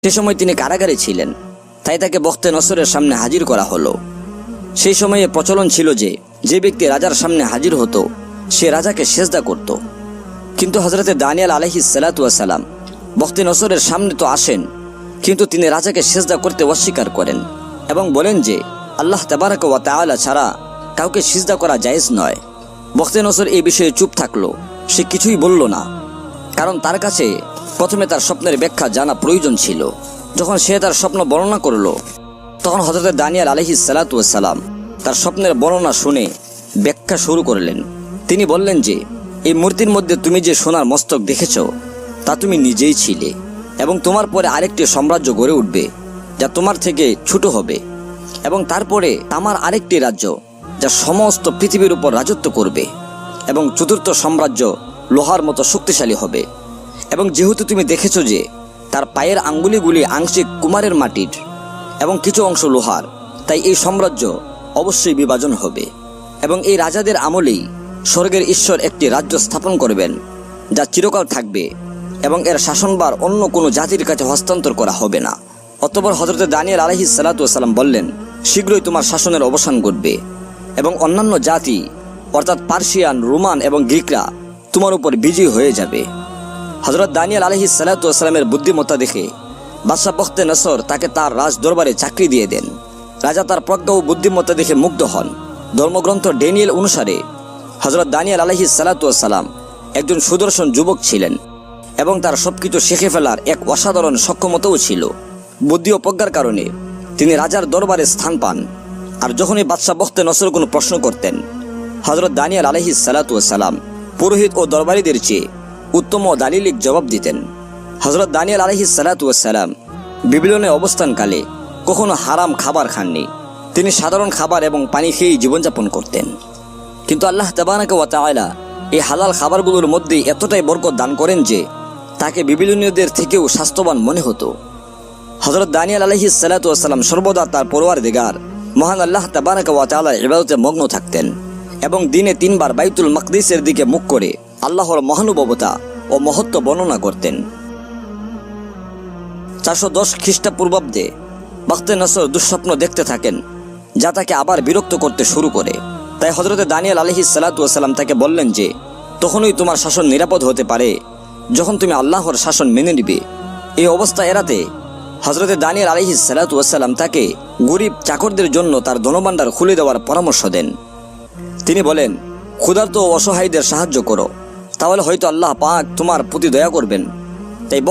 সে সময় তিনি কারাগারে ছিলেন, তাই তাকে বখতে নসরের সামনে হাজির করা হলো। সেই সময়ে প্রচলন ছিল যে ব্যক্তি রাজার সামনে হাজির হতো সে রাজাকে সেজদা করত। কিন্তু হযরতে দানিয়েল আলাইহিস সালাতু ওয়াস সালাম বখতে নসরের সামনে তো আসেন, কিন্তু তিনি রাজাকে সেজদা করতে অস্বীকার করেন এবং বলেন যে আল্লাহ তাবারাক ওয়া তাআলা ছাড়া কাউকে সিজদা করা জায়েজ নয়। বখতে নসর এই বিষয়ে চুপ থাকলো, সে কিছুই বলল না, কারণ তার কাছে প্রথমে তার স্বপ্নের ব্যাখ্যা জানা প্রয়োজন ছিল। যখন সে তার স্বপ্ন বর্ণনা করলো, তখন হযরতে দানিয়েল আলাইহিস সালাতু ওয়াস সালাম তার স্বপ্নের বর্ণনা শুনে ব্যাখ্যা শুরু করলেন। তিনি বললেন যে এই মূর্তির মধ্যে তুমি যে সোনার মস্তক দেখেছ তা তুমি নিজেই ছিলে, এবং তোমার পরে আরেকটি সাম্রাজ্য গড়ে উঠবে যা তোমার থেকে ছোট হবে, এবং তারপরে তামার আরেকটি রাজ্য যা সমস্ত পৃথিবীর উপর রাজত্ব করবে, এবং চতুর্থ সাম্রাজ্য লোহার মতো শক্তিশালী হবে। এবং যেহেতু তুমি দেখেছো যে তার পায়ের আঙ্গুলিগুলি আংশিক কুমারের মাটির এবং কিছু অংশ লোহার, তাই এই সাম্রাজ্য অবশ্যই বিভাজন হবে, এবং এই রাজাদের আমলেই স্বর্গের ঈশ্বর একটি রাজ্য স্থাপন করবেন যা চিরকাল থাকবে, এবং এর শাসনভার অন্য কোনো জাতির কাছে হস্তান্তর করা হবে না। অতঃপর হযরতে দানিয়েল আলাইহিস সালাতু ওয়াস সালাম বললেন, শীঘ্রই তোমার শাসনের অবসান ঘটবে, এবং অন্যান্য জাতি অর্থাৎ পার্সিয়ান, রোমান এবং গ্রিকরা তোমার উপর বিজয়ী হয়ে যাবে। হযরত দানিয়েল আলাইহিস সালাতু ওয়াস সালামের বুদ্ধিমত্তা দেখে বাদশাহ বখতে নসর তাকে তার রাজ দরবারে চাকরি দিয়ে দেন। রাজা তার প্রজ্ঞা ও বুদ্ধিমত্তা দেখে মুগ্ধ হন। ধর্মগ্রন্থ ড্যানিয়েল অনুসারে হযরত দানিয়েল আলাইহিস সালাতু ওয়াস সালাম একজন সুদর্শন যুবক ছিলেন, এবং তার সবকিছু শিখে ফেলার এক অসাধারণ সক্ষমতাও ছিল। বুদ্ধি ও প্রজ্ঞার কারণে তিনি রাজার দরবারে স্থান পান। আর যখনই বাদশাহ বখতে নসর কোনো প্রশ্ন করতেন, হযরত দানিয়েল আলাইহিস সালাতু ওয়াস সালাম পুরোহিত ও দরবারীদের চেয়ে উত্তম ও দালিলিক জবাব দিতেন। হযরত দানিয়েল আলাইহিস সালাতু ওয়াস সালাম বেবিলনে অবস্থানকালে কখনো হারাম খাবার খাননি। তিনি সাধারণ খাবার এবং পানি খেয়েই জীবনযাপন করতেন। কিন্তু আল্লাহ তাবারাক ওয়া তাআলা এই হালাল খাবারগুলোর মধ্যে এতটাই বরকত দান করেন যে তাকে বেবিলনীয়দের থেকেও স্বাস্থ্যবান মনে হতো। হযরত দানিয়েল আলাইহিস সালাতু ওয়াস সালাম সর্বদা তার পরওয়ারদিগার মহান আল্লাহ তাবারাক ওয়া তাআলার ইবাদতে মগ্ন থাকতেন, এবং দিনে 3 বার বাইতুল মাকদিসের দিকে মুখ করে আল্লাহর মহানুভবতা ও মহত্ব বর্ণনা করতেন। 410 খ্রিস্টপূর্বাব্দে বখতে নসর দুঃস্বপ্ন দেখতে থাকেন, যা তাকে আবার বিরক্ত করতে শুরু করে। তাই হযরতে দানিয়েল আলাইহিস সালাতু ওয়াস সালাম তাকে বললেন যে তখনই তোমার শাসন নিরাপদ হতে পারে যখন তুমি আল্লাহর শাসন মেনে নিবে। এই অবস্থা এড়াতে হযরতে দানিয়েল আলাইহিস সালাতু ওয়াস সালাম তাকে গরিব চাকরদের জন্য তার ধনভাণ্ডার খুলে দেওয়ার পরামর্শ দেন। তিনি বলেন, ক্ষুধার্ত ও অসহায়দের সাহায্য করো, তাহলে হয়তো আল্লাহ পাক তোমার প্রতি দয়া করবেন। তাই